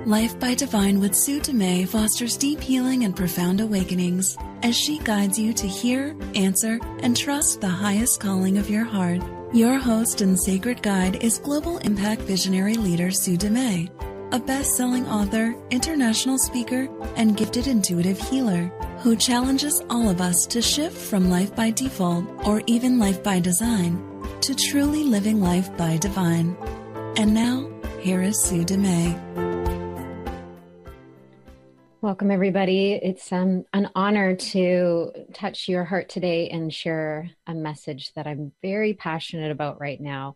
Life by Divine with Sue Dumais fosters deep healing and profound awakenings as she guides you to hear, answer, and trust the highest calling of your heart. Your host and sacred guide is global impact visionary leader Sue Dumais, a best-selling author, international speaker, and gifted intuitive healer who challenges all of us to shift from life by default or even life by design to truly living life by divine. And now, here is Sue Dumais. Welcome, everybody. It's an honor to touch your heart today and share a message that I'm very passionate about right now.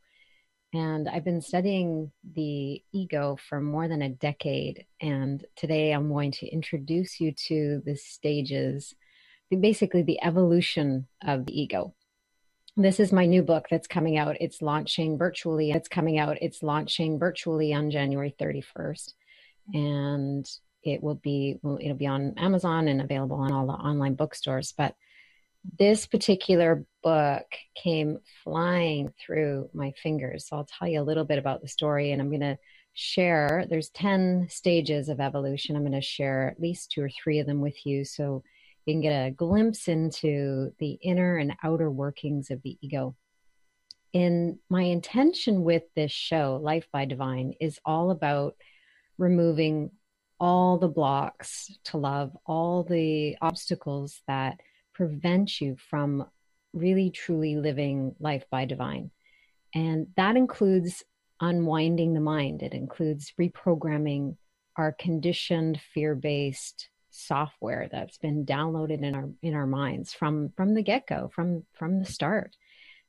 And I've been studying the ego for more than a decade. And today I'm going to introduce you to the stages, basically the evolution of the ego. This is my new book that's coming out. It's launching virtually. It's launching virtually on January 31st. And it'll be on Amazon and available on all the online bookstores. But this particular book came flying through my fingers. So I'll tell you a little bit about the story, and I'm going to share, there's 10 stages of evolution. I'm going to share at least 2 or 3 of them with you so you can get a glimpse into the inner and outer workings of the ego. And my intention with this show, Life by Divine, is all about removing all the blocks to love, all the obstacles that prevent you from really truly living life by divine. And that includes unwinding the mind. It includes reprogramming our conditioned fear-based software that's been downloaded in our minds from the get-go, from the start.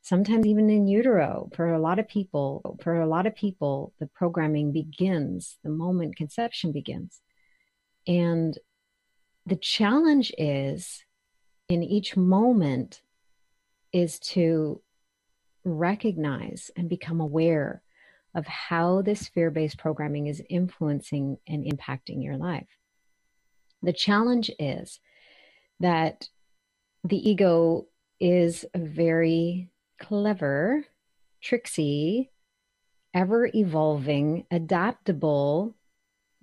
Sometimes even in utero. For a lot of people, the programming begins the moment conception begins. And the challenge is, in each moment, is to recognize and become aware of how this fear-based programming is influencing and impacting your life. The challenge is that the ego is a very clever, tricksy, ever-evolving, adaptable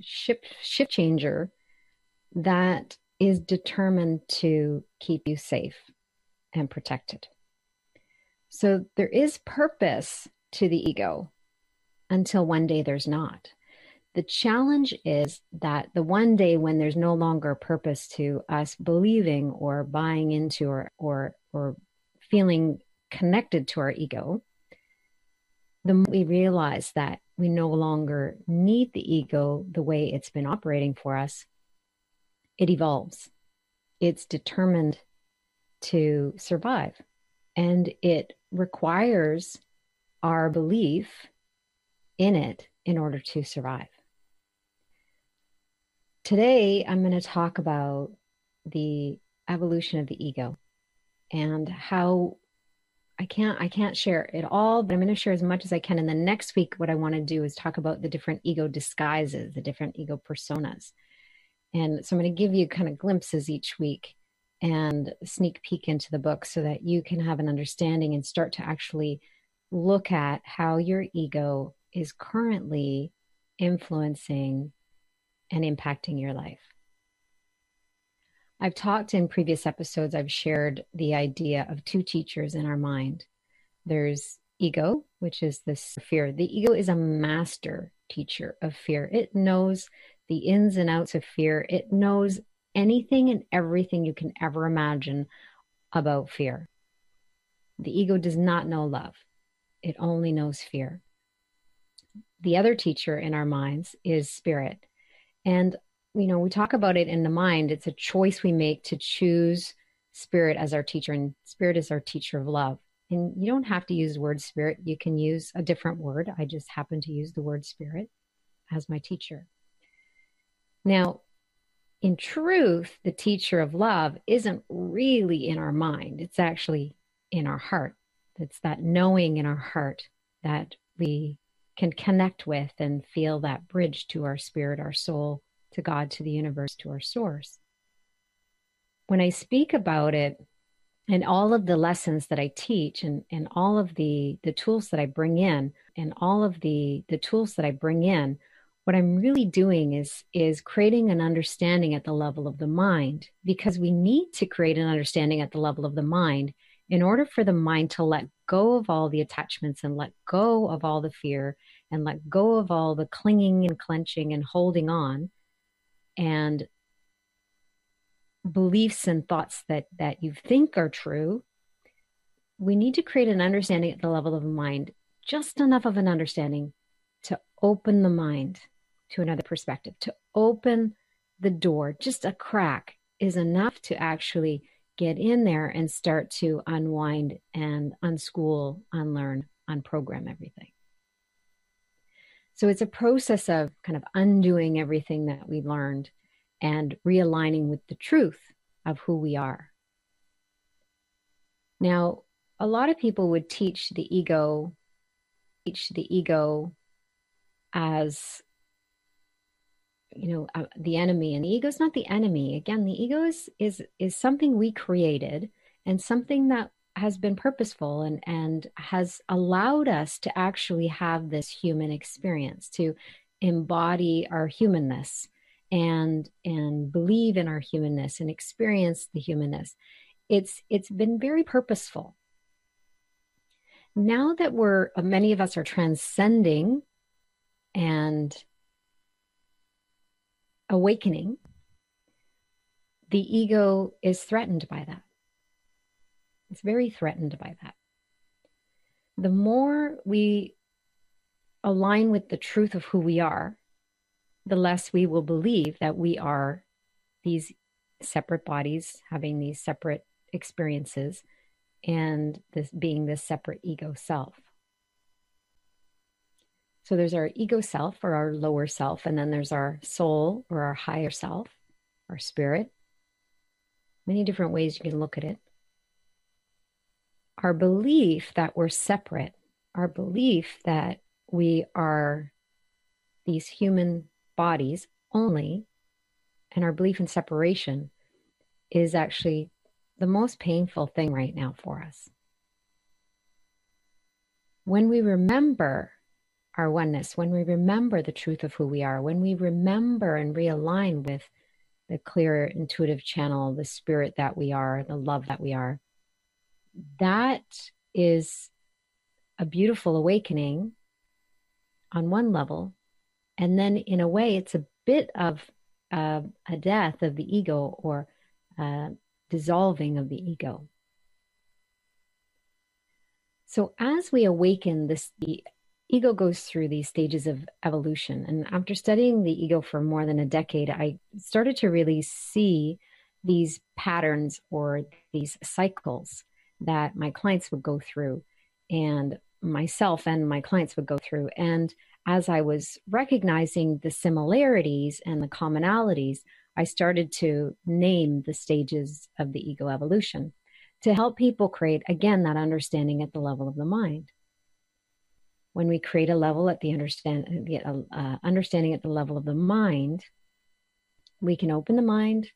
ship changer that is determined to keep you safe and protected. So there is purpose to the ego until one day there's not. The challenge is that the one day when there's no longer purpose to us believing or buying into or feeling connected to our ego, the more we realize that we no longer need the ego the way it's been operating for us, it evolves. It's determined to survive, and it requires our belief in it in order to survive. Today, I'm going to talk about the evolution of the ego and how I can't share it all, but I'm going to share as much as I can. And the next week, what I want to do is talk about the different ego disguises, the different ego personas. And so I'm going to give you kind of glimpses each week and sneak peek into the book so that you can have an understanding and start to actually look at how your ego is currently influencing and impacting your life. I've talked in previous episodes, I've shared the idea of 2 teachers in our mind. There's ego, which is this fear. The ego is a master teacher of fear. It knows the ins and outs of fear. It knows anything and everything you can ever imagine about fear. The ego does not know love. It only knows fear. The other teacher in our minds is spirit. And we talk about it in the mind. It's a choice we make to choose spirit as our teacher, and spirit is our teacher of love. And you don't have to use the word spirit. You can use a different word. I just happen to use the word spirit as my teacher. Now, in truth, the teacher of love isn't really in our mind. It's actually in our heart. It's that knowing in our heart that we can connect with and feel that bridge to our spirit, our soul, to God, to the universe, to our source. When I speak about it and all of the lessons that I teach and all of the tools that I bring in What I'm really doing is creating an understanding at the level of the mind, because we need to create an understanding at the level of the mind in order for the mind to let go of all the attachments and let go of all the fear and let go of all the clinging and clenching and holding on and beliefs and thoughts that you think are true. We need to create an understanding at the level of the mind, just enough of an understanding to open the mind to another perspective, to open the door. Just a crack is enough to actually get in there and start to unwind and unschool, unlearn, unprogram everything. So it's a process of kind of undoing everything that we learned and realigning with the truth of who we are. Now, a lot of people would teach the ego as, the enemy, and the ego is not the enemy. Again, the ego is something we created and something that has been purposeful and has allowed us to actually have this human experience, to embody our humanness and believe in our humanness and experience the humanness. It's been very purposeful. Now that many of us are transcending and awakening, the ego is threatened by that. It's very threatened by that. The more we align with the truth of who we are, the less we will believe that we are these separate bodies having these separate experiences and this being this separate ego self. So there's our ego self or our lower self, and then there's our soul or our higher self, our spirit. Many different ways you can look at it. Our belief that we're separate, our belief that we are these human bodies only, and our belief in separation is actually the most painful thing right now for us. When we remember our oneness, when we remember the truth of who we are, when we remember and realign with the clear intuitive channel, the spirit that we are, the love that we are, that is a beautiful awakening on one level. And then in a way, it's a bit of a death of the ego, or dissolving of the ego. So as we awaken, the ego goes through these stages of evolution. And after studying the ego for more than a decade, I started to really see these patterns or these cycles that my clients would go through, and myself and my clients would go through. And as I was recognizing the similarities and the commonalities, I started to name the stages of the ego evolution to help people create, again, that understanding at the level of the mind. When we create a level at the understanding at the level of the mind, we can open the mind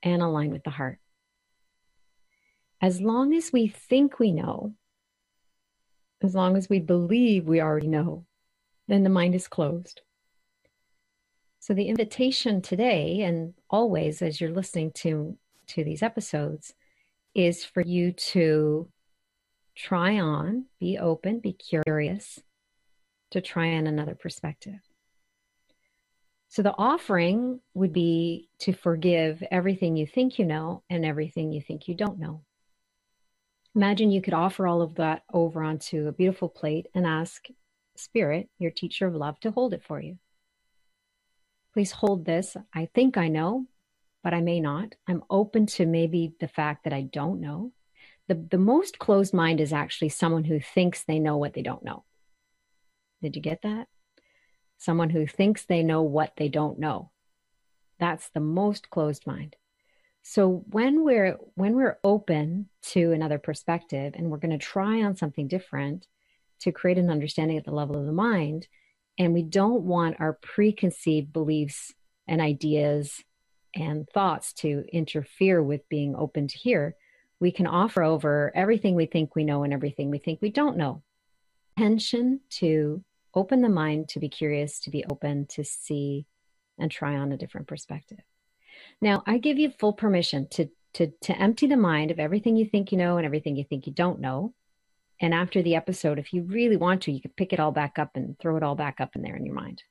and align with the heart. As long as we think we know, as long as we believe we already know, then the mind is closed. So the invitation today, and always as you're listening to these episodes, is for you to try on, be open, be curious, to try on another perspective. So the offering would be to forgive everything you think you know and everything you think you don't know. Imagine you could offer all of that over onto a beautiful plate and ask Spirit, your teacher of love, to hold it for you. Please hold this. I think I know, but I may not. I'm open to maybe the fact that I don't know. The most closed mind is actually someone who thinks they know what they don't know. Did you get that? Someone who thinks they know what they don't know. That's the most closed mind. So when we're open to another perspective and we're going to try on something different to create an understanding at the level of the mind, and we don't want our preconceived beliefs and ideas and thoughts to interfere with being open to hear, we can offer over everything we think we know and everything we think we don't know. Attention to open the mind to be curious, to be open, to see and try on a different perspective. Now, I give you full permission to empty the mind of everything you think you know and everything you think you don't know. And after the episode, if you really want to, you can pick it all back up and throw it all back up in there in your mind.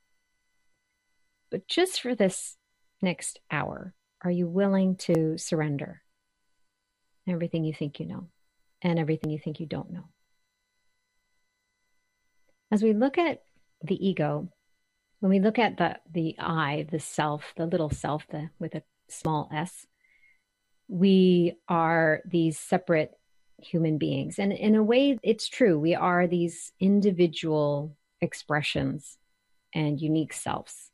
But just for this next hour, are you willing to surrender everything you think you know and everything you think you don't know? As we look at the ego, when we look at the I, the self, the little self, with a small s, we are these separate human beings. And in a way, it's true. We are these individual expressions and unique selves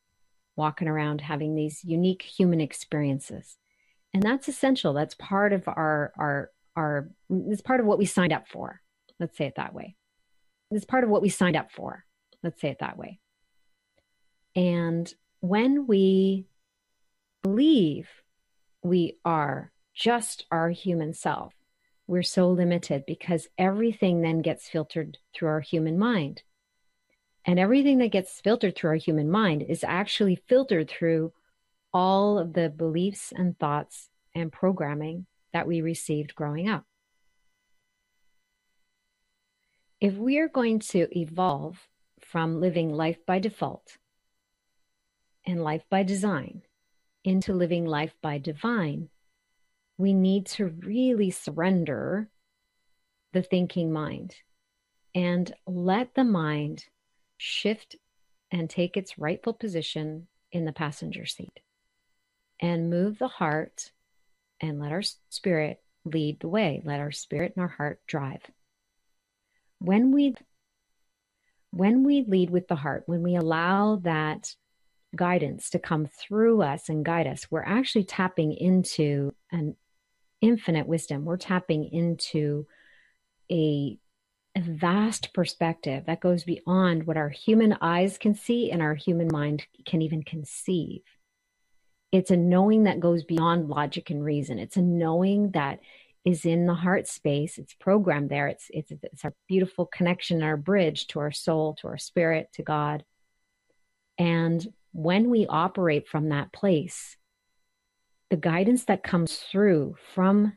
walking around having these unique human experiences. And that's essential. That's part of it's part of what we signed up for. Let's say it that way. It's part of what we signed up for. Let's say it that way. And when we believe we are just our human self, we're so limited because everything then gets filtered through our human mind. And everything that gets filtered through our human mind is actually filtered through all of the beliefs and thoughts and programming that we received growing up. If we are going to evolve from living life by default and life by design into living life by divine, we need to really surrender the thinking mind and let the mind shift and take its rightful position in the passenger seat and move the heart and let our spirit lead the way. Let our spirit and our heart drive. When we lead with the heart, when we allow that guidance to come through us and guide us, we're actually tapping into an infinite wisdom. We're tapping into a vast perspective that goes beyond what our human eyes can see and our human mind can even conceive. It's a knowing that goes beyond logic and reason. It's a knowing that is in the heart space. It's programmed there. It's our beautiful connection, our bridge to our soul, to our spirit, to God. And when we operate from that place, the guidance that comes through from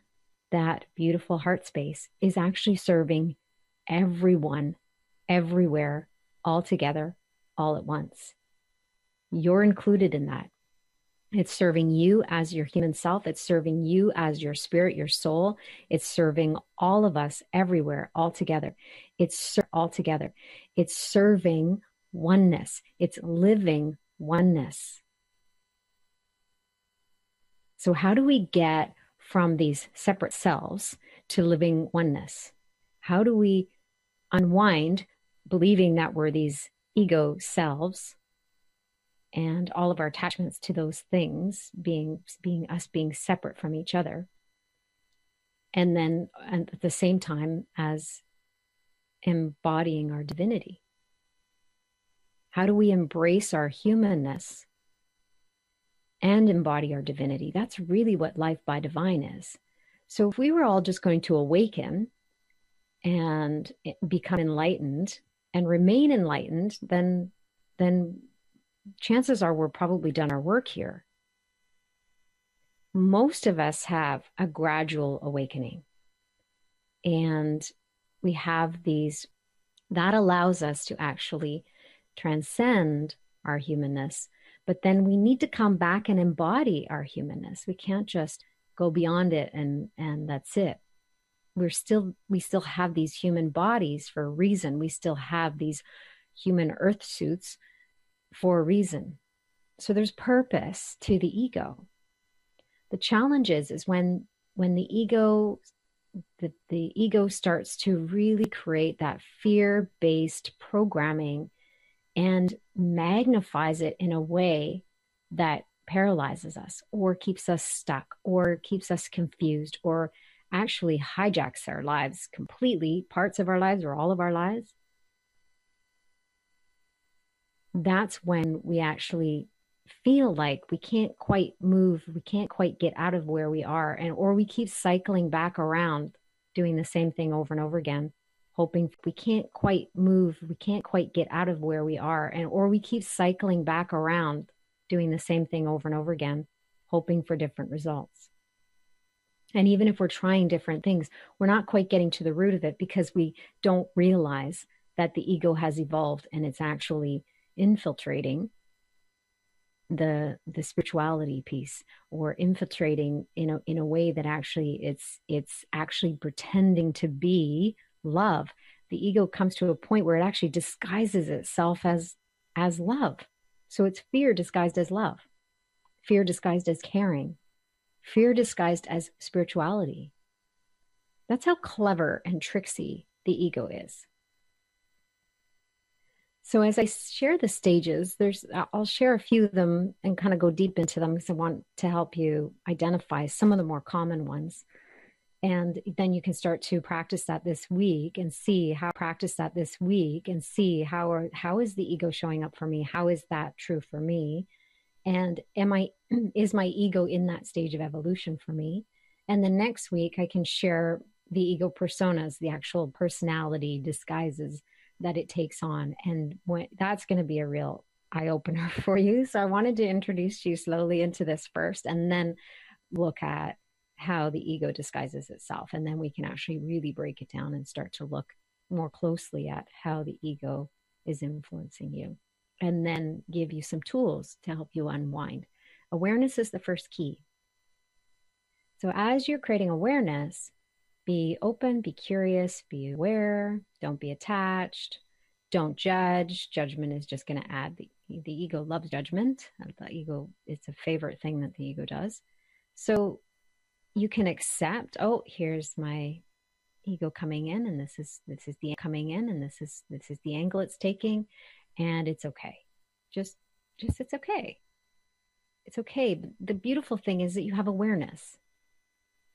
that beautiful heart space is actually serving everyone, everywhere, all together, all at once. You're included in that. It's serving you as your human self. It's serving you as your spirit, your soul. It's serving all of us everywhere, all together. It's all together. It's serving oneness. It's living oneness. So how do we get from these separate selves to living oneness? How do we unwind believing that we're these ego selves and all of our attachments to those things being us being separate from each other, and then at the same time as embodying our divinity? How do we embrace our humanness and embody our divinity? That's really what life by divine is. So if we were all just going to awaken and become enlightened and remain enlightened, then chances are we're probably done our work here. Most of us have a gradual awakening, and we have these, that allows us to actually transcend our humanness, but then we need to come back and embody our humanness. We can't just go beyond it and that's it. We still have these human bodies for a reason. We still have these human earth suits for a reason. So there's purpose to the ego. The challenge is when the ego starts to really create that fear-based programming and magnifies it in a way that paralyzes us or keeps us stuck or keeps us confused or actually hijacks our lives completely, parts of our lives or all of our lives. That's when we actually feel like we can't quite move, we can't quite get out of where we are, or we keep cycling back around doing the same thing over and over again hoping we can't quite move, we can't quite get out of where we are, and or we keep cycling back around doing the same thing over and over again, hoping for different results. And even if we're trying different things, we're not quite getting to the root of it because we don't realize that the ego has evolved and it's actually infiltrating the spirituality piece, or infiltrating in a way that actually it's actually pretending to be love. The ego comes to a point where it actually disguises itself as love. So it's fear disguised as love, fear disguised as caring, fear disguised as spirituality. That's how clever and tricksy the ego is. So as I share the stages, I'll share a few of them and kind of go deep into them because I want to help you identify some of the more common ones. And then you can start to practice that this week and see how is the ego showing up for me? How is that true for me? And is my ego in that stage of evolution for me? And then next week I can share the ego personas, the actual personality disguises that it takes on. And that's going to be a real eye-opener for you. So I wanted to introduce you slowly into this first, and then look at how the ego disguises itself. And then we can actually really break it down and start to look more closely at how the ego is influencing you, and then give you some tools to help you unwind. Awareness is the first key. So as you're creating awareness, be open, be curious, be aware, don't be attached, don't judge. Judgment is just going to add, the ego loves judgment. The ego, it's a favorite thing that the ego does. So you can accept, oh, here's my ego coming in, and this is the coming in, and this is the angle it's taking, and it's okay. Just it's okay. It's okay. But the beautiful thing is that you have awareness.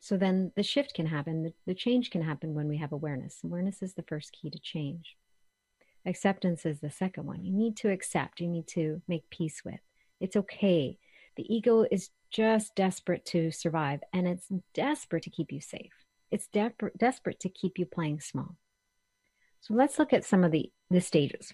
So then the shift can happen, the change can happen when we have awareness. Awareness is the first key to change. Acceptance is the second one. You need to accept, you need to make peace with. It's okay. The ego is just desperate to survive, and it's desperate to keep you safe. It's desperate to keep you playing small. So let's look at some of the stages.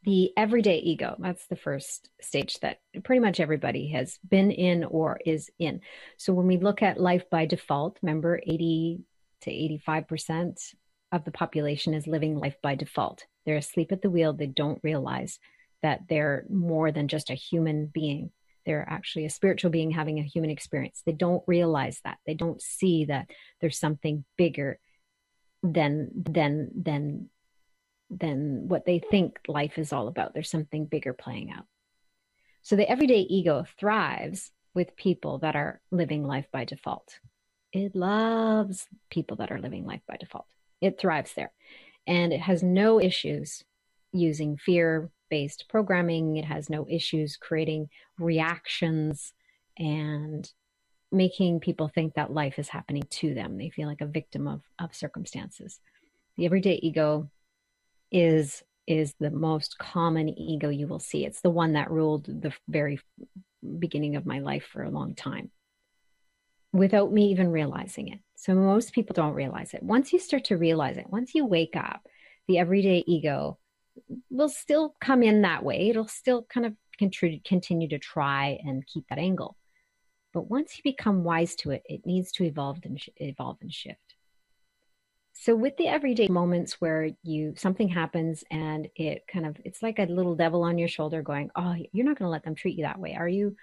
The everyday ego, that's the first stage that pretty much everybody has been in or is in. So when we look at life by default, remember 80 to 85% of the population is living life by default. They're asleep at the wheel. They don't realize that they're more than just a human being. They're actually a spiritual being having a human experience. They don't realize that. They don't see that there's something bigger than what they think life is all about. There's something bigger playing out. So the everyday ego thrives with people that are living life by default. It loves people that are living life by default. It thrives there. And it has no issues using fear-based programming. It has no issues creating reactions and making people think that life is happening to them. They feel like a victim of circumstances. The everyday ego is the most common ego you will see. It's the one that ruled the very beginning of my life for a long time without me even realizing it. So most people don't realize it. Once you start to realize it, once you wake up, the everyday ego will still come in that way. It'll still kind of continue to try and keep that angle. But once you become wise to it, it needs to evolve and shift. So with the everyday moments where something happens and it's like a little devil on your shoulder going, oh, you're not going to let them treat you that way, are you?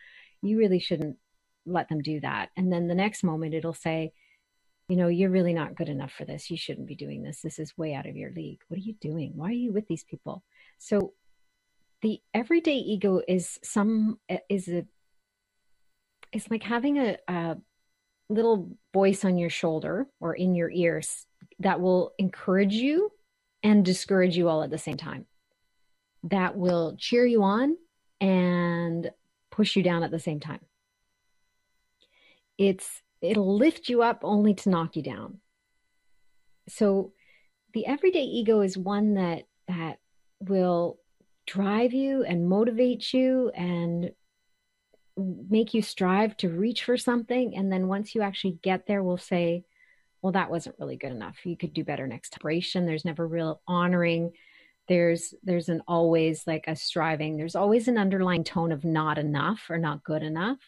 You really shouldn't let them do that. And then the next moment it'll say, you're really not good enough for this. You shouldn't be doing this. This is way out of your league. What are you doing? Why are you with these people? So the everyday ego is like having a little voice on your shoulder or in your ears that will encourage you and discourage you all at the same time. That will cheer you on and push you down at the same time. It'll lift you up only to knock you down. So the everyday ego is one that will drive you and motivate you and make you strive to reach for something. And then once you actually get there, will say, well, that wasn't really good enough. You could do better next time. There's never real honoring. There's an always like a striving. There's always an underlying tone of not enough or not good enough.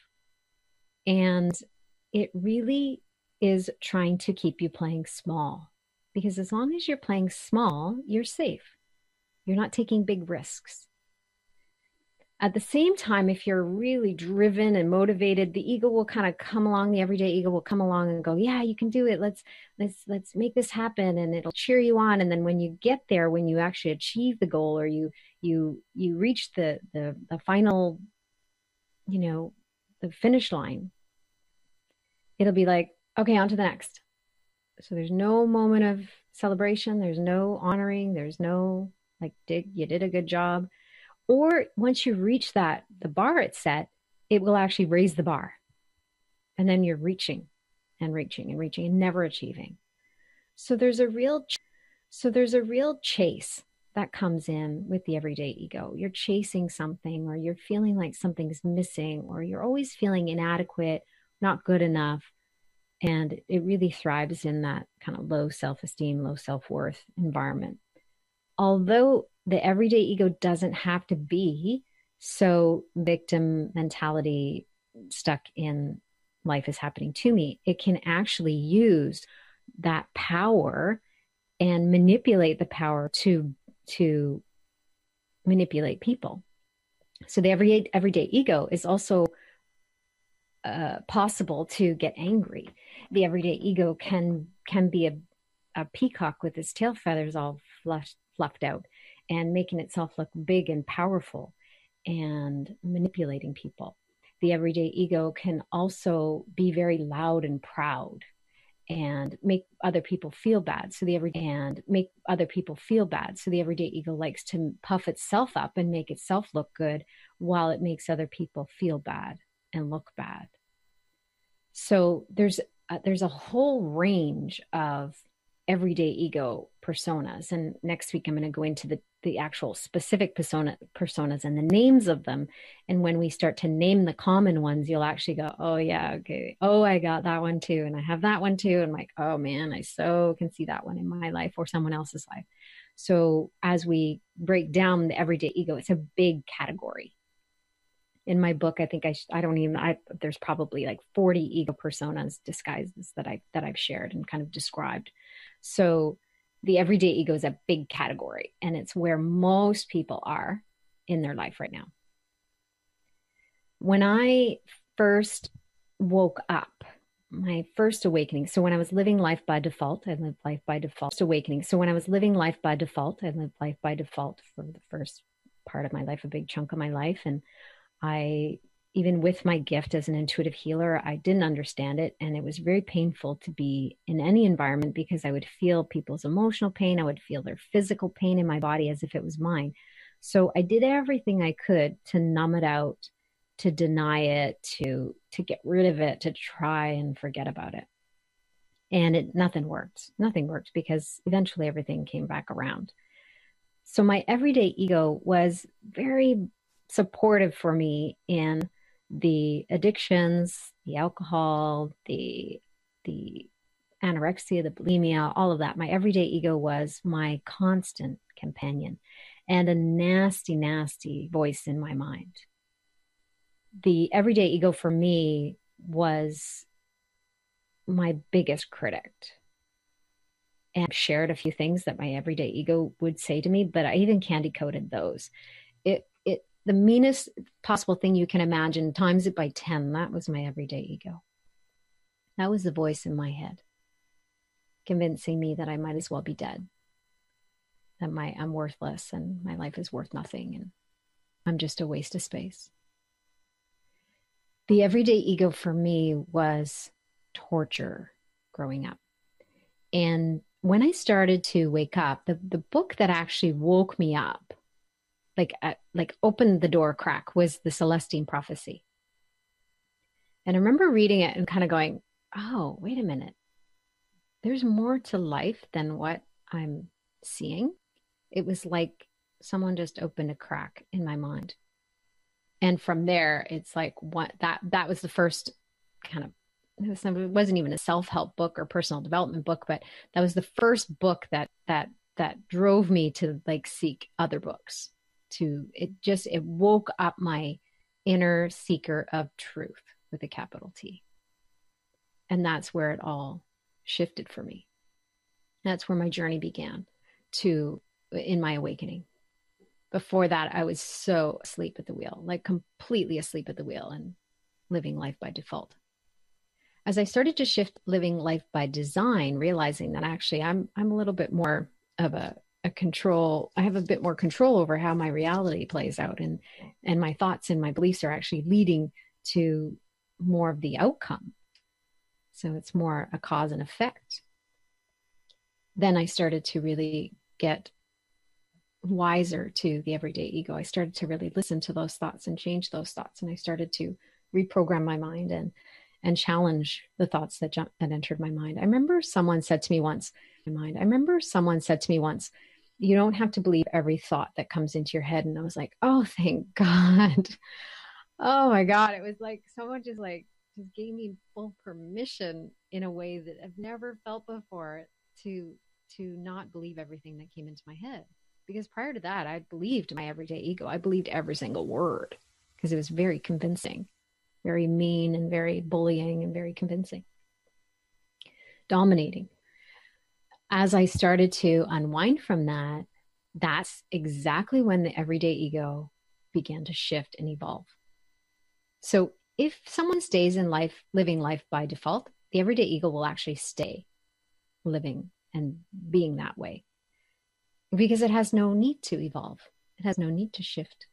And it really is trying to keep you playing small, because as long as you're playing small, you're safe. You're not taking big risks. At the same time, if you're really driven and motivated, the ego will kind of come along, the everyday ego will come along and go, yeah, you can do it. Let's make this happen. And it'll cheer you on. And then when you get there, when you actually achieve the goal, or you reach the final, the finish line, it'll be like, okay, on to the next. So there's no moment of celebration. There's no honoring. There's no like, you did a good job. Or once you reach the bar it's set, it will actually raise the bar. And then you're reaching and reaching and reaching and never achieving. So there's a real chase that comes in with the everyday ego. You're chasing something, or you're feeling like something's missing, or you're always feeling inadequate, not good enough. And it really thrives in that kind of low self-esteem, low self-worth environment. Although the everyday ego doesn't have to be so victim mentality stuck in life is happening to me, it can actually use that power and manipulate the power to manipulate people. So the everyday ego is also possible to get angry. The everyday ego can be a peacock with its tail feathers all fluffed out and making itself look big and powerful and manipulating people. The everyday ego can also be very loud and proud and make other people feel bad. So the everyday ego likes to puff itself up and make itself look good while it makes other people feel bad and look bad. So there's a whole range of everyday ego personas. And next week, I'm going to go into the actual specific personas and the names of them. And when we start to name the common ones, you'll actually go, oh yeah, okay. Oh, I got that one too. And I have that one too. And I'm like, oh man, I so can see that one in my life or someone else's life. So as we break down the everyday ego, it's a big category. In my book, I think there's probably like 40 ego personas, disguises that I've shared and kind of described. So the everyday ego is a big category, and it's where most people are in their life right now. When I first woke up, my first awakening. So when I was living life by default, I lived life by default. Awakening. So when I was living life by default, I lived life by default for the first part of my life, a big chunk of my life. And even with my gift as an intuitive healer, I didn't understand it. And it was very painful to be in any environment because I would feel people's emotional pain. I would feel their physical pain in my body as if it was mine. So I did everything I could to numb it out, to deny it, to get rid of it, to try and forget about it. And nothing worked. Nothing worked because eventually everything came back around. So my everyday ego was very supportive for me in the addictions, the alcohol, the anorexia, the bulimia, all of that. My everyday ego was my constant companion and a nasty, nasty voice in my mind. The everyday ego for me was my biggest critic. And I've shared a few things that my everyday ego would say to me, but I even candy coated those. The meanest possible thing you can imagine, times it by 10, that was my everyday ego. That was the voice in my head, convincing me that I might as well be dead, that I'm worthless and my life is worth nothing and I'm just a waste of space. The everyday ego for me was torture growing up. And when I started to wake up, the book that actually woke me up, like opened the door crack, was the Celestine Prophecy. And I remember reading it and kind of going, oh, wait a minute. There's more to life than what I'm seeing. It was like someone just opened a crack in my mind. And from there, it's like that was the first kind of it wasn't even a self-help book or personal development book, but that was the first book that drove me to like seek other books. It woke up my inner seeker of truth with a capital T. And that's where it all shifted for me. That's where my journey began in my awakening. Before that, I was so asleep at the wheel, like completely asleep at the wheel and living life by default. As I started to shift living life by design, realizing that actually I'm a little bit more of a control. I have a bit more control over how my reality plays out, and my thoughts and my beliefs are actually leading to more of the outcome. So it's more a cause and effect. Then I started to really get wiser to the everyday ego. I started to really listen to those thoughts and change those thoughts. And I started to reprogram my mind and challenge the thoughts that entered my mind. I remember someone said to me once, you don't have to believe every thought that comes into your head. And I was like, oh, thank God. Oh my God. It was like someone just gave me full permission in a way that I've never felt before to not believe everything that came into my head. Because prior to that, I believed my everyday ego. I believed every single word because it was very convincing, very mean and very bullying and very convincing, dominating. As I started to unwind from that, that's exactly when the everyday ego began to shift and evolve. So if someone stays in life, living life by default, the everyday ego will actually stay living and being that way because it has no need to evolve. It has no need to shift.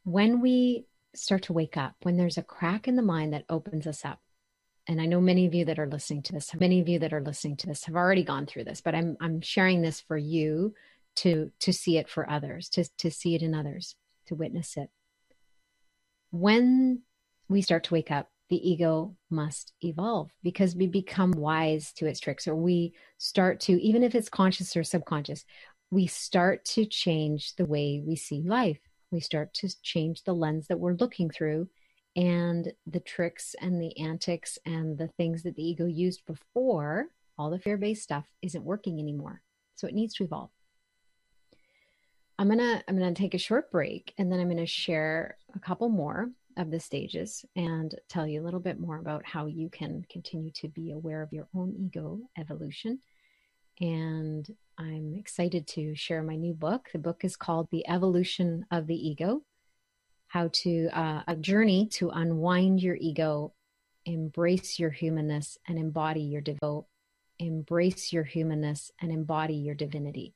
When we start to wake up, when there's a crack in the mind that opens us up, and I know many of you that are listening to this have already gone through this, but I'm sharing this for you to see it for others, to see it in others, to witness it. When we start to wake up, the ego must evolve because we become wise to its tricks, or we start to, even if it's conscious or subconscious, we start to change the way we see life. We start to change the lens that we're looking through, and the tricks and the antics and the things that the ego used before, all the fear-based stuff, isn't working anymore. So it needs to evolve. I'm gonna take a short break, and then I'm gonna share a couple more of the stages and tell you a little bit more about how you can continue to be aware of your own ego evolution. And I'm excited to share my new book. The book is called The Evolution of the Ego: a journey to unwind your ego, embrace your humanness, and embody your divinity.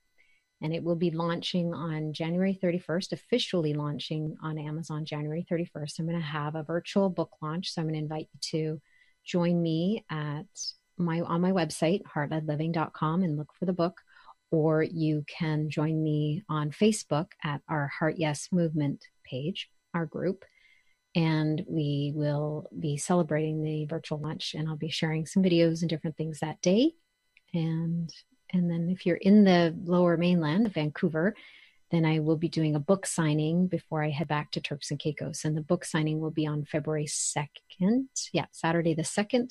And it will be launching on January 31st, officially launching on Amazon January 31st. I'm going to have a virtual book launch. So I'm going to invite you to join me on my website, heartledliving.com, and look for the book. Or you can join me on Facebook at our Heart Yes Movement page, our group. And we will be celebrating the virtual launch, and I'll be sharing some videos and different things that day. And then if you're in the lower mainland of Vancouver, then I will be doing a book signing before I head back to Turks and Caicos. And the book signing will be on February 2nd. Yeah, Saturday the 2nd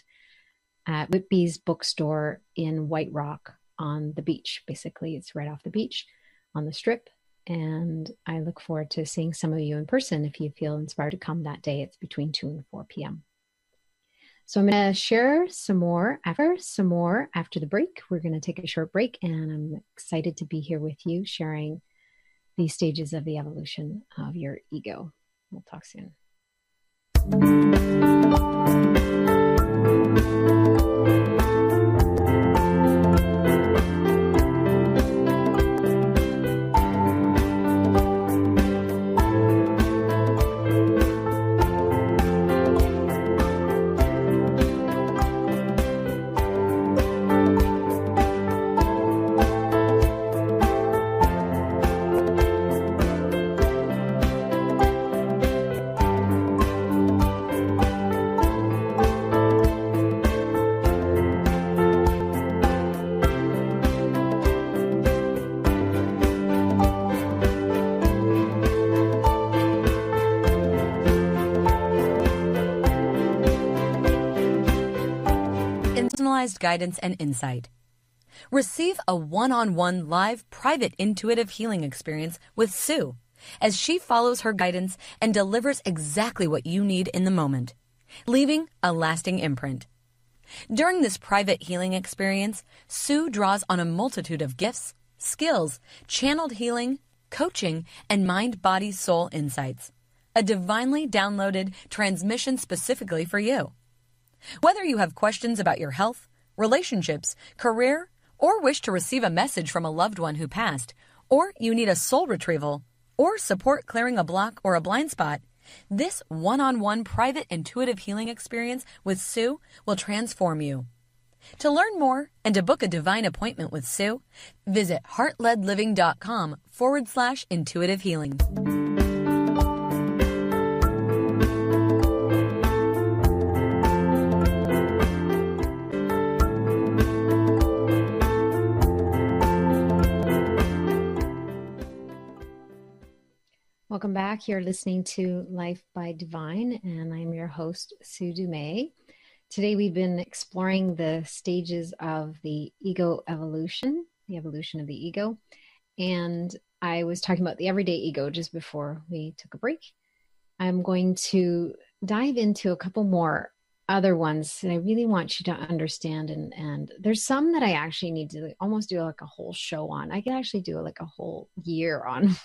at Whitby's bookstore in White Rock on the beach. Basically, it's right off the beach on the strip. And I look forward to seeing some of you in person if you feel inspired to come that day. It's between 2 and 4 p.m. So I'm going to share some more after the break. We're going to take a short break, and I'm excited to be here with you sharing these stages of the evolution of your ego. We'll talk soon. personalized guidance and insight. Receive a one-on-one live private intuitive healing experience with Sue as she follows her guidance and delivers exactly what you need in the moment, leaving a lasting imprint. During this private healing experience, Sue draws on a multitude of gifts, skills, channeled healing, coaching, and mind-body-soul insights. A divinely downloaded transmission specifically for you. Whether you have questions about your health, relationships, career, or wish to receive a message from a loved one who passed, or you need a soul retrieval, or support clearing a block or a blind spot, this one-on-one private intuitive healing experience with Sue will transform you. To learn more and to book a divine appointment with Sue, visit heartledliving.com/intuitive healing. Welcome back. You're listening to Life by Divine, and I'm your host, Sue Dumais. Today we've been exploring the stages of the ego evolution, the evolution of the ego. And I was talking about the everyday ego just before we took a break. I'm going to dive into a couple more other ones that I really want you to understand. And there's some that I actually need to almost do like a whole show on. I could actually do like a whole year on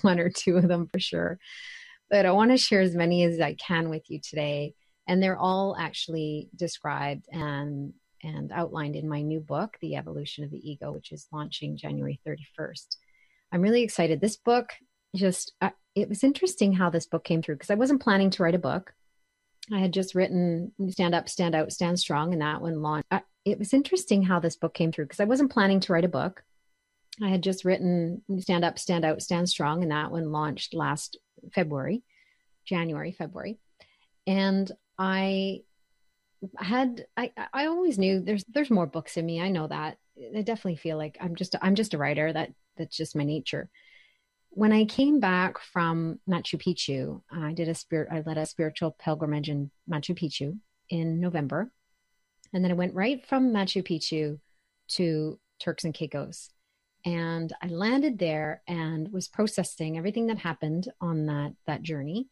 one or two of them for sure. But I want to share as many as I can with you today. And they're all actually described and outlined in my new book, The Evolution of the Ego, which is launching January 31st. I'm really excited. This book it was interesting how this book came through because I wasn't planning to write a book. I had just written Stand Up, Stand Out, Stand Strong, and that one launched. It was interesting how this book came through because I wasn't planning to write a book. I had just written Stand Up, Stand Out, Stand Strong, and that one launched last January, February. And I always knew there's more books in me. I know that. I definitely feel like I'm just a writer. That's just my nature. When I came back from Machu Picchu, I led a spiritual pilgrimage in Machu Picchu in November. And then I went right from Machu Picchu to Turks and Caicos. And I landed there and was processing everything that happened on that journey.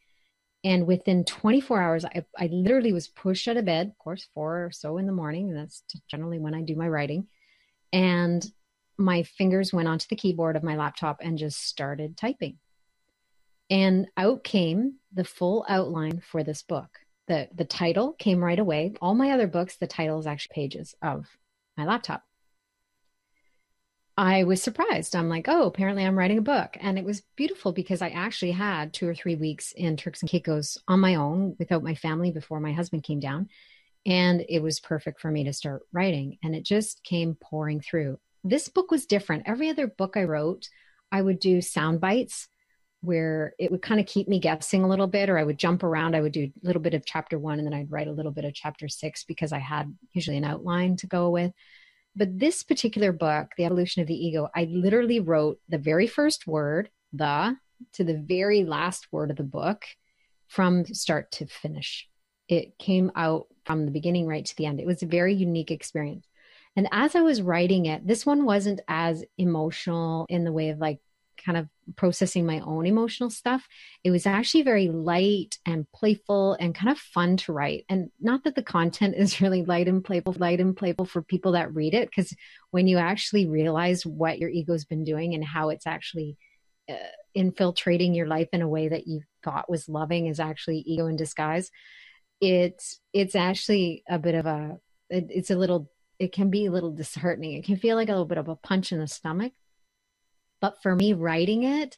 And within 24 hours, I literally was pushed out of bed, of course, 4 or so in the morning. And that's generally when I do my writing. And my fingers went onto the keyboard of my laptop and just started typing. And out came the full outline for this book. The title came right away. All my other books, the title is actually pages of my laptop. I was surprised. I'm like, oh, apparently I'm writing a book. And it was beautiful because I actually had 2 or 3 weeks in Turks and Caicos on my own without my family before my husband came down. And it was perfect for me to start writing. And it just came pouring through. This book was different. Every other book I wrote, I would do sound bites where it would kind of keep me guessing a little bit, or I would jump around. I would do a little bit of chapter 1 and then I'd write a little bit of chapter 6 because I had usually an outline to go with. But this particular book, The Evolution of the Ego, I literally wrote the very first word, to the very last word of the book from start to finish. It came out from the beginning right to the end. It was a very unique experience. And as I was writing it, this one wasn't as emotional in the way of like kind of processing my own emotional stuff. It was actually very light and playful and kind of fun to write. And not that the content is really light and playful for people that read it, because when you actually realize what your ego's been doing and how it's actually infiltrating your life in a way that you thought was loving is actually ego in disguise. It's actually a bit of it can be a little disheartening. It can feel like a little bit of a punch in the stomach. But for me, writing it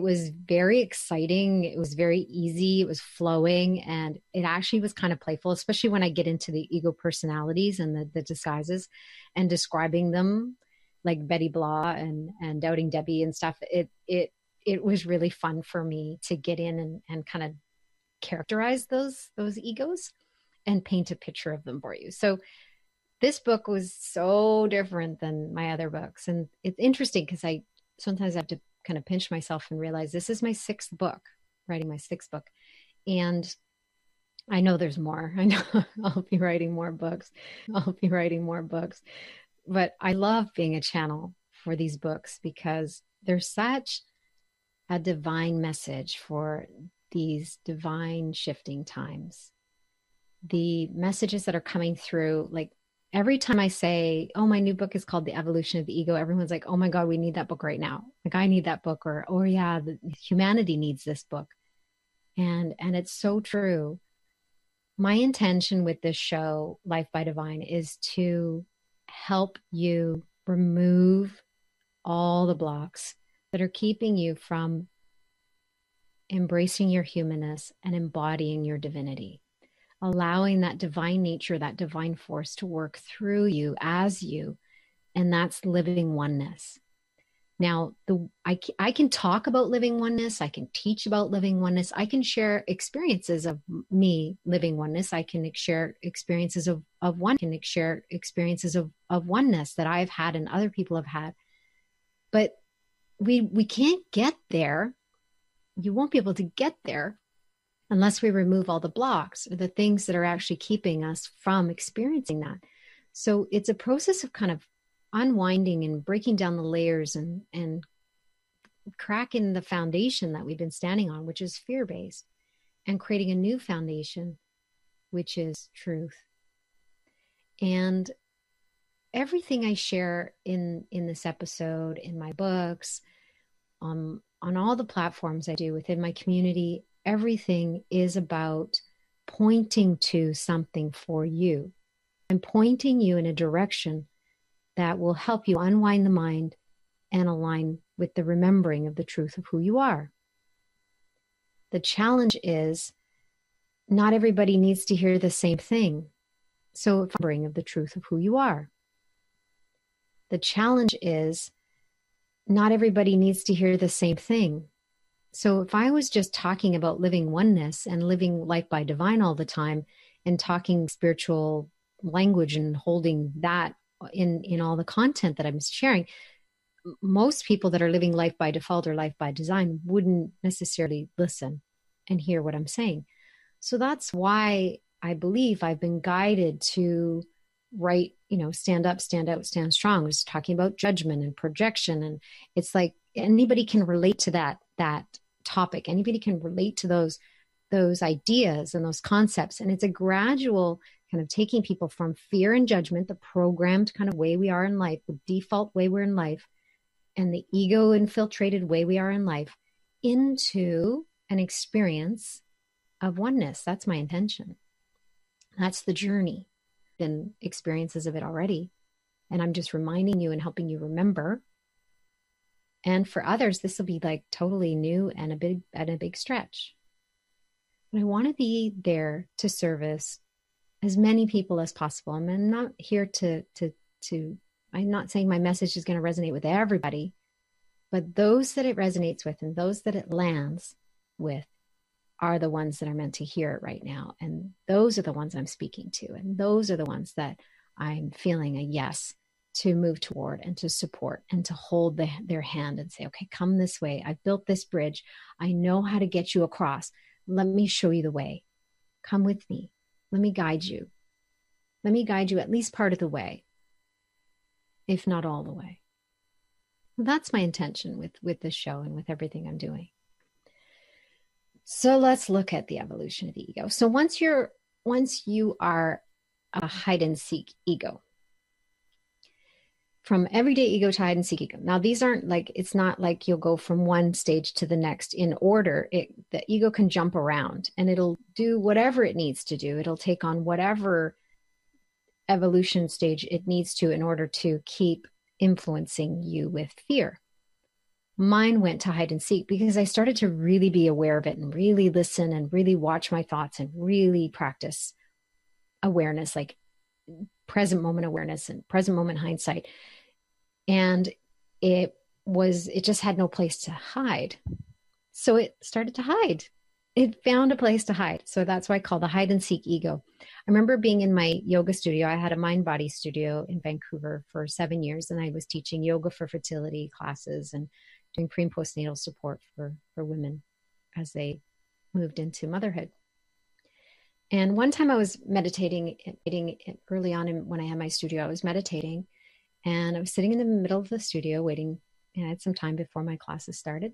was very exciting. It was very easy. It was flowing. And it actually was kind of playful, especially when I get into the ego personalities and the disguises and describing them like Betty Blah and Doubting Debbie and stuff. It was really fun for me to get in and kind of characterize those egos and paint a picture of them for you. So this book was so different than my other books. And it's interesting because I sometimes have to kind of pinch myself and realize this is my 6th book, writing my 6th book. And I know there's more. I know I'll be writing more books. I'll be writing more books. But I love being a channel for these books because there's such a divine message for these divine shifting times. The messages that are coming through, like every time I say, oh, my new book is called The Evolution of the Ego, everyone's like, oh my God, we need that book right now. Like, I need that book, or, oh yeah, humanity needs this book. And it's so true. My intention with this show, Life by Divine, is to help you remove all the blocks that are keeping you from embracing your humanness and embodying your divinity, allowing that divine nature, that divine force to work through you as you, and that's living oneness. Now, I can talk about living oneness. I can teach about living oneness. I can share experiences of me living oneness. I can share experiences of oneness that I've had and other people have had. But we can't get there. You won't be able to get there unless we remove all the blocks or the things that are actually keeping us from experiencing that. So it's a process of kind of unwinding and breaking down the layers and cracking the foundation that we've been standing on, which is fear-based, and creating a new foundation, which is truth. And everything I share in this episode, in my books, on all the platforms I do within my community, everything is about pointing to something for you and pointing you in a direction that will help you unwind the mind and align with the remembering of the truth of who you are. The challenge is not everybody needs to hear the same thing. So remembering of the truth of who you are. The challenge is not everybody needs to hear the same thing. So if I was just talking about living oneness and living life by divine all the time and talking spiritual language and holding that in all the content that I'm sharing, most people that are living life by default or life by design wouldn't necessarily listen and hear what I'm saying. So that's why I believe I've been guided to write, stand up, stand out, stand strong. I was talking about judgment and projection. And it's like anybody can relate to that topic. Anybody can relate to those ideas and those concepts. And it's a gradual kind of taking people from fear and judgment, the programmed kind of way we are in life, the default way we're in life, and the ego infiltrated way we are in life, into an experience of oneness. That's my intention. That's the journey. Been experiences of it already. And I'm just reminding you and helping you remember. And for others, this will be like totally new and a big stretch. But I want to be there to service as many people as possible. I'm not here to I'm not saying my message is going to resonate with everybody, but those that it resonates with and those that it lands with are the ones that are meant to hear it right now. And those are the ones I'm speaking to. And those are the ones that I'm feeling a yes to move toward and to support and to hold their hand and say, okay, come this way. I've built this bridge. I know how to get you across. Let me show you the way. Come with me. Let me guide you. Let me guide you at least part of the way, if not all the way. That's my intention with this show and with everything I'm doing. So let's look at the evolution of the ego. So once you are a hide and seek ego, from everyday ego to hide and seek ego. Now these aren't like, it's not like you'll go from one stage to the next in order. The ego can jump around and it'll do whatever it needs to do. It'll take on whatever evolution stage it needs to in order to keep influencing you with fear. Mine went to hide and seek because I started to really be aware of it and really listen and really watch my thoughts and really practice awareness, like present moment awareness and present moment hindsight. And it just had no place to hide. So it started to hide. It found a place to hide. So that's why I call the hide and seek ego. I remember being in my yoga studio. I had a mind body studio in Vancouver for 7 years, and I was teaching yoga for fertility classes and doing pre and postnatal support for women as they moved into motherhood. And one time I was meditating early on when I had my studio, I was meditating and I was sitting in the middle of the studio waiting. And I had some time before my classes started.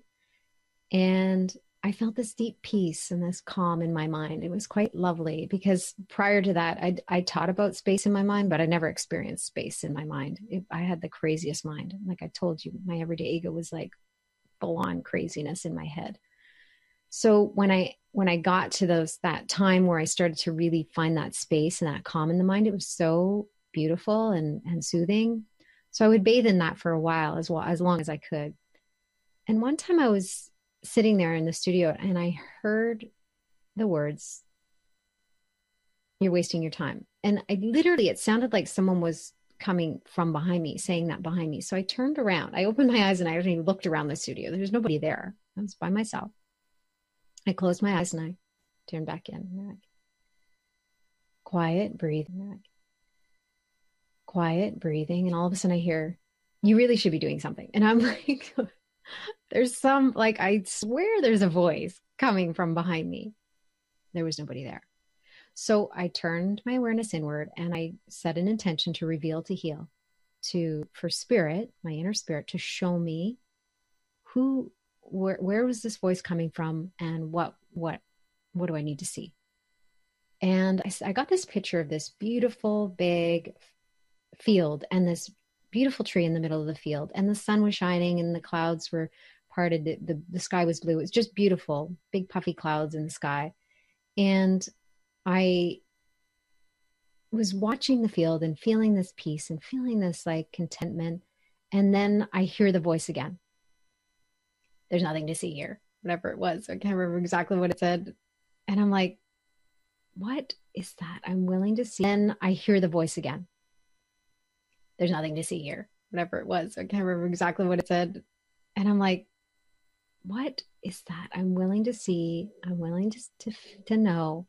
And I felt this deep peace and this calm in my mind. It was quite lovely because prior to that, I taught about space in my mind, but I never experienced space in my mind. I had the craziest mind. Like I told you, my everyday ego was like full on craziness in my head. So when I got to that time where I started to really find that space and that calm in the mind, it was so beautiful and soothing. So I would bathe in that for a while, as long as I could. And one time I was sitting there in the studio and I heard the words, "You're wasting your time." And it sounded like someone was coming from behind me, saying that behind me. So I turned around, I opened my eyes and I actually looked around the studio. There was nobody there. I was by myself. I closed my eyes and I turned back in. Quiet breathing. Quiet breathing. And all of a sudden I hear, "You really should be doing something." And I'm like, I swear there's a voice coming from behind me. There was nobody there. So I turned my awareness inward and I set an intention to reveal, to heal, for spirit, my inner spirit, to show me where was this voice coming from and what do I need to see? And I got this picture of this beautiful big field and this beautiful tree in the middle of the field, and the sun was shining and the clouds were parted. The sky was blue. It was just beautiful, big puffy clouds in the sky. And I was watching the field and feeling this peace and feeling this like contentment. And then I hear the voice again. "There's nothing to see here," whatever it was. I can't remember exactly what it said. And I'm like, what is that? I'm willing to see. Then I hear the voice again. "There's nothing to see here," whatever it was. I can't remember exactly what it said. And I'm like, what is that? I'm willing to see. I'm willing to know.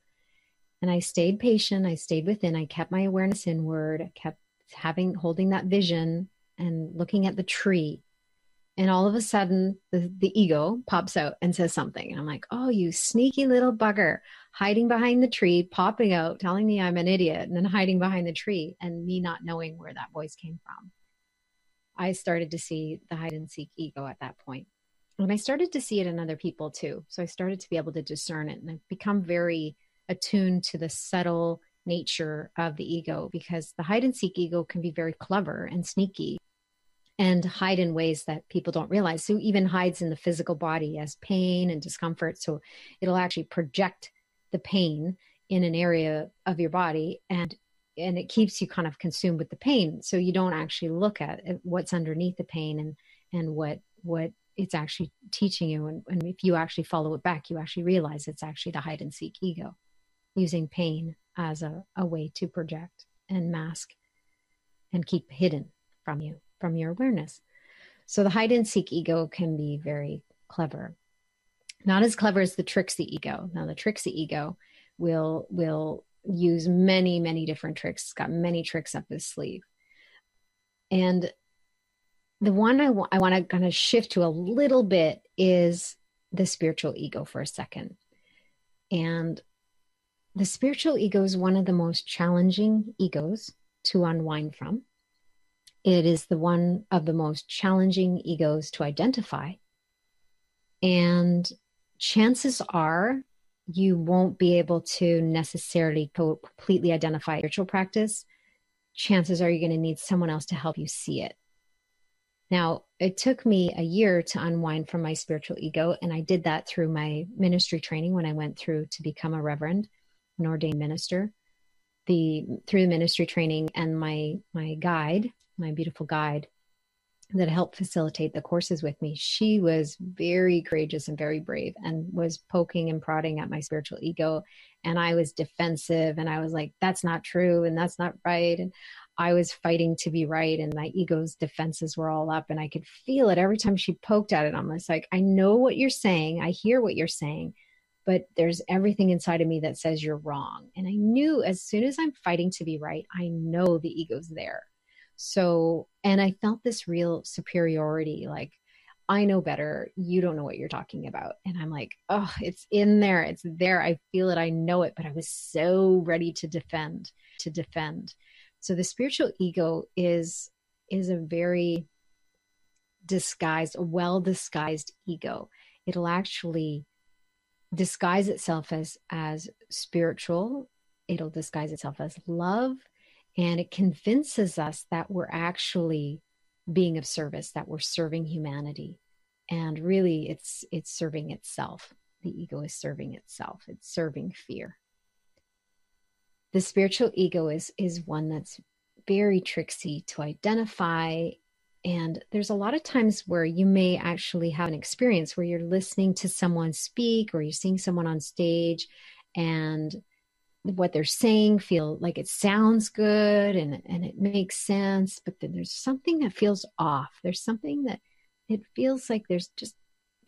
And I stayed patient. I stayed within. I kept my awareness inward. I kept holding that vision and looking at the tree. And all of a sudden, the ego pops out and says something. And I'm like, "Oh, you sneaky little bugger," hiding behind the tree, popping out, telling me I'm an idiot, and then hiding behind the tree, and me not knowing where that voice came from. I started to see the hide and seek ego at that point. And I started to see it in other people too. So I started to be able to discern it. And I've become very attuned to the subtle nature of the ego, because the hide and seek ego can be very clever and sneaky and hide in ways that people don't realize. So even hides in the physical body as pain and discomfort. So it'll actually project the pain in an area of your body, and it keeps you kind of consumed with the pain. So you don't actually look at what's underneath the pain and what it's actually teaching you. And if you actually follow it back, you actually realize it's actually the hide and seek ego using pain as a way to project and mask and keep hidden from you, from your awareness. So the hide and seek ego can be very clever. Not as clever as the tricksy ego. Now the tricksy ego will use many, many different tricks. It's got many tricks up his sleeve. And the one I want to kind of shift to a little bit is the spiritual ego for a second. And the spiritual ego is one of the most challenging egos to unwind from. It is the one of the most challenging egos to identify. And chances are you won't be able to necessarily completely identify spiritual practice. Chances are you're going to need someone else to help you see it. Now, it took me a year to unwind from my spiritual ego, and I did that through my ministry training when I went through to become a reverend, an ordained minister. Through the ministry training and my guide, my beautiful guide that helped facilitate the courses with me, she was very courageous and very brave and was poking and prodding at my spiritual ego. And I was defensive and I was like, that's not true and that's not right. And I was fighting to be right, and my ego's defenses were all up, and I could feel it every time she poked at it. I'm just like, I know what you're saying. I hear what you're saying, but there's everything inside of me that says you're wrong. And I knew as soon as I'm fighting to be right, I know the ego's there. So, and I felt this real superiority. Like I know better. You don't know what you're talking about. And I'm like, oh, it's in there. It's there. I feel it. I know it. But I was so ready to defend. So the spiritual ego is a very disguised, a well disguised ego. It'll actually disguise itself as spiritual. It'll disguise itself as love, and it convinces us that we're actually being of service, that we're serving humanity. And really it's serving itself. The ego is serving itself. It's serving fear. The spiritual ego is one that's very tricksy to identify. And there's a lot of times where you may actually have an experience where you're listening to someone speak, or you're seeing someone on stage, and what they're saying feel like it sounds good and it makes sense, but then there's something that feels off. There's something that it feels like there's just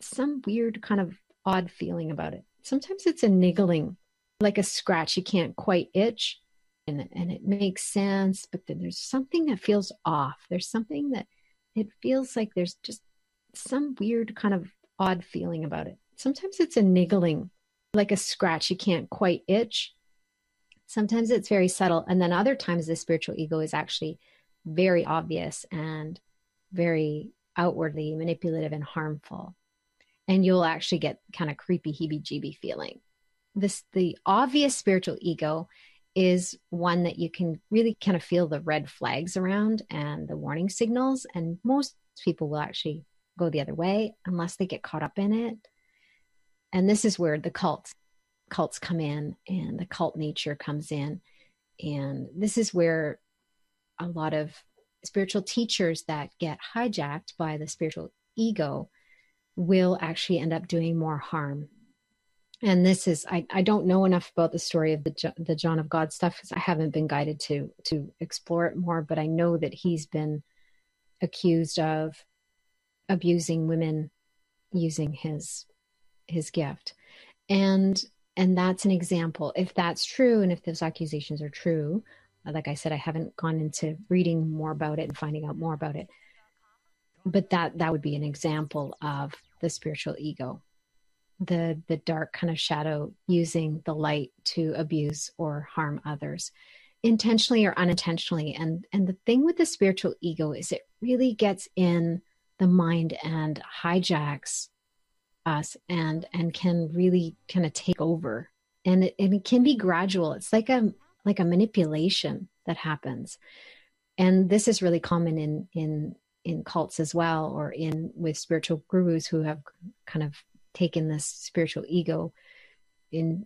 some weird kind of odd feeling about it. Sometimes it's a niggling, like a scratch you can't quite itch, and it makes sense, but then there's something that feels off. There's something that it feels like there's just some weird kind of odd feeling about it. Sometimes it's a niggling, like a scratch you can't quite itch. Sometimes it's very subtle. And then other times the spiritual ego is actually very obvious and very outwardly manipulative and harmful. And you'll actually get kind of creepy heebie-jeebie feeling. The obvious spiritual ego is one that you can really kind of feel the red flags around and the warning signals. And most people will actually go the other way unless they get caught up in it. And this is where the cults come in, and the cult nature comes in. And this is where a lot of spiritual teachers that get hijacked by the spiritual ego will actually end up doing more harm. And this is, I don't know enough about the story of the John of God stuff, because I haven't been guided to explore it more, but I know that he's been accused of abusing women using his gift. And that's an example. If that's true, and if those accusations are true, like I said, I haven't gone into reading more about it and finding out more about it, but that would be an example of the spiritual ego, the dark kind of shadow using the light to abuse or harm others, intentionally or unintentionally. And the thing with the spiritual ego is it really gets in the mind and hijacks us and can really kind of take over. And it can be gradual. It's like a manipulation that happens. And this is really common in cults as well, or with spiritual gurus who have kind of taken this spiritual ego in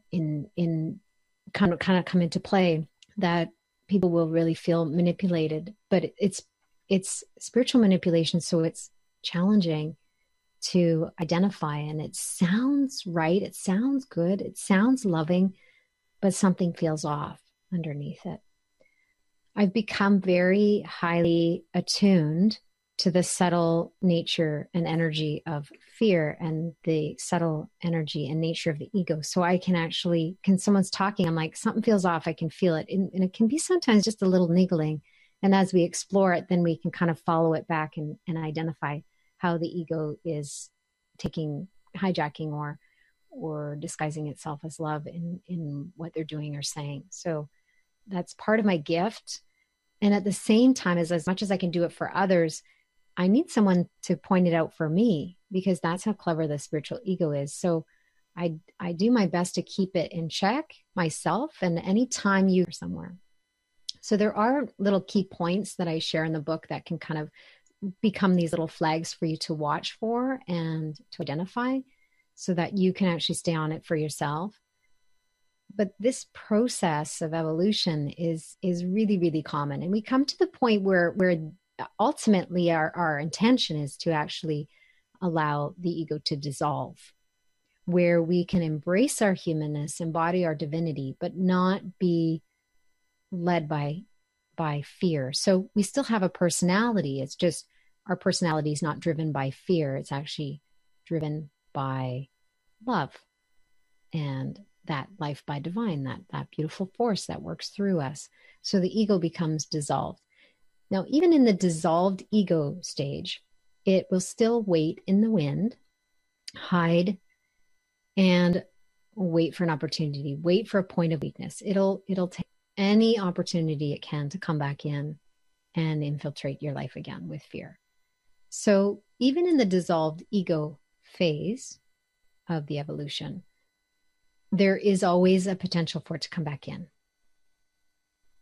kind of come into play, that people will really feel manipulated. But it's spiritual manipulation, so it's challenging to identify. And it sounds right, it sounds good, it sounds loving, but something feels off underneath it. I've become very highly attuned to the subtle nature and energy of fear and the subtle energy and nature of the ego. So I can actually, someone's talking, I'm like, something feels off, I can feel it. And it can be sometimes just a little niggling. And as we explore it, then we can kind of follow it back and identify how the ego is hijacking or disguising itself as love in what they're doing or saying. So that's part of my gift. And at the same time, as much as I can do it for others, I need someone to point it out for me, because that's how clever the spiritual ego is. So I do my best to keep it in check myself, and anytime you're somewhere. So there are little key points that I share in the book that can kind of become these little flags for you to watch for and to identify, so that you can actually stay on it for yourself. But this process of evolution is really, really common. And we come to the point where ultimately our intention is to actually allow the ego to dissolve, where we can embrace our humanness, embody our divinity, but not be led by fear. So we still have a personality. It's just our personality is not driven by fear. It's actually driven by love and that life by divine, that beautiful force that works through us. So the ego becomes dissolved. Now, even in the dissolved ego stage, it will still wait in the wind, hide, and wait for an opportunity, wait for a point of weakness. It'll take any opportunity it can to come back in and infiltrate your life again with fear. So even in the dissolved ego phase of the evolution, there is always a potential for it to come back in.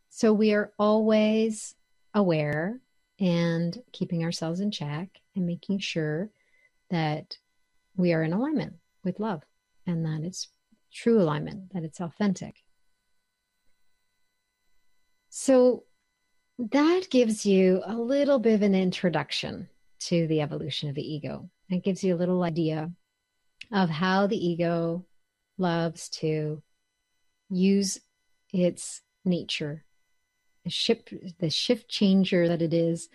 So we are always aware and keeping ourselves in check and making sure that we are in alignment with love and that it's true alignment, that it's authentic. So that gives you a little bit of an introduction to the evolution of the ego. It gives you a little idea of how the ego loves to use its nature, the shift changer that it is,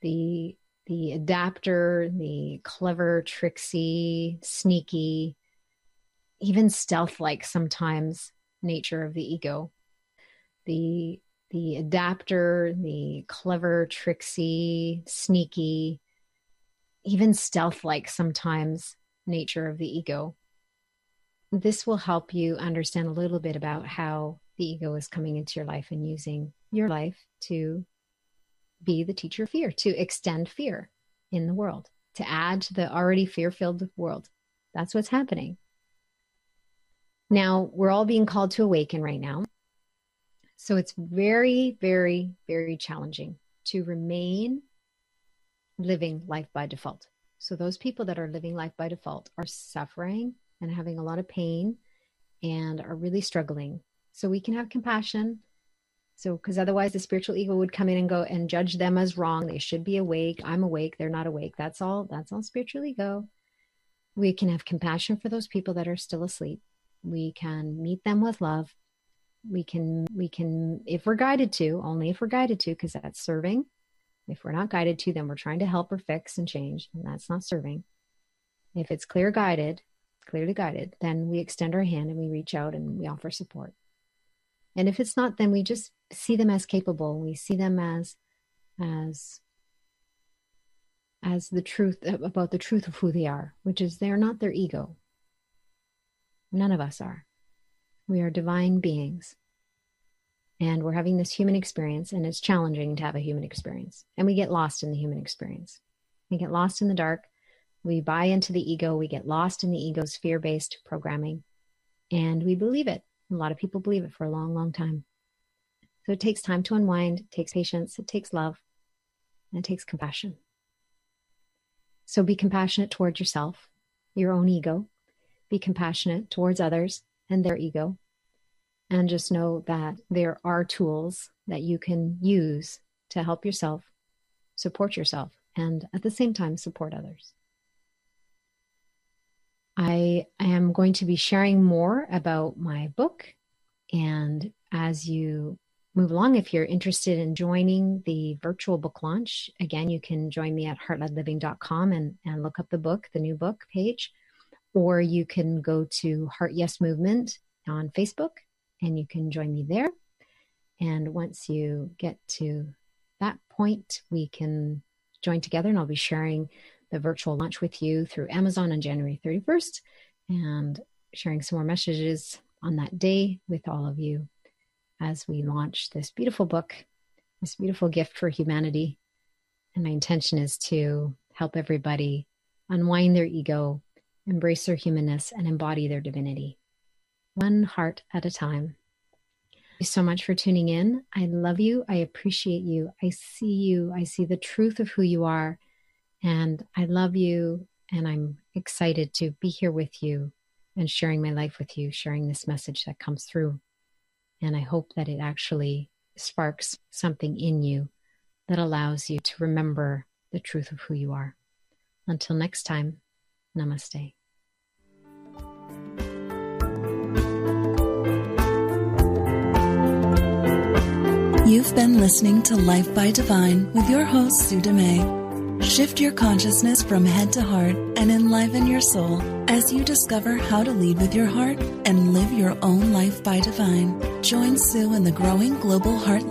the adapter, the clever, tricksy, sneaky, even stealth-like sometimes nature of the ego. The adapter, the clever, tricksy, sneaky, even stealth-like sometimes nature of the ego. This will help you understand a little bit about how the ego is coming into your life and using your life to be the teacher of fear, to extend fear in the world, to add to the already fear-filled world. That's what's happening. Now, we're all being called to awaken right now. So it's very, very, very challenging to remain living life by default. So those people that are living life by default are suffering and having a lot of pain and are really struggling. So we can have compassion. So, because otherwise the spiritual ego would come in and go and judge them as wrong. They should be awake. I'm awake. They're not awake. That's all spiritual ego. We can have compassion for those people that are still asleep. We can meet them with love. We can, if we're guided to, only if we're guided to, because that's serving. If we're not guided to, then we're trying to help or fix and change, and that's not serving. If it's clearly guided, then we extend our hand and we reach out and we offer support. And if it's not, then we just see them as capable. We see them as the truth, about the truth of who they are, which is they're not their ego. None of us are. We are divine beings. And we're having this human experience, and it's challenging to have a human experience. And we get lost in the human experience. We get lost in the dark. We buy into the ego. We get lost in the ego's fear-based programming. And we believe it. A lot of people believe it for a long, long time. So it takes time to unwind. It takes patience. It takes love. And it takes compassion. So be compassionate towards yourself, your own ego. Be compassionate towards others and their ego. And just know that there are tools that you can use to help yourself, support yourself, and at the same time, support others. I am going to be sharing more about my book. And as you move along, if you're interested in joining the virtual book launch, again, you can join me at heartledliving.com and look up the book, the new book page, or you can go to Heart Yes Movement on Facebook and you can join me there. And once you get to that point, we can join together, and I'll be sharing the virtual launch with you through Amazon on January 31st and sharing some more messages on that day with all of you as we launch this beautiful book, this beautiful gift for humanity. And my intention is to help everybody unwind their ego, embrace their humanness, and embody their divinity, one heart at a time. Thank you so much for tuning in. I love you. I appreciate you. I see you. I see the truth of who you are. And I love you. And I'm excited to be here with you and sharing my life with you, sharing this message that comes through. And I hope that it actually sparks something in you that allows you to remember the truth of who you are. Until next time, namaste. You've been listening to Life by Divine with your host, Sue Dumais. Shift your consciousness from head to heart and enliven your soul as you discover how to lead with your heart and live your own life by divine. Join Sue in the growing global heart-led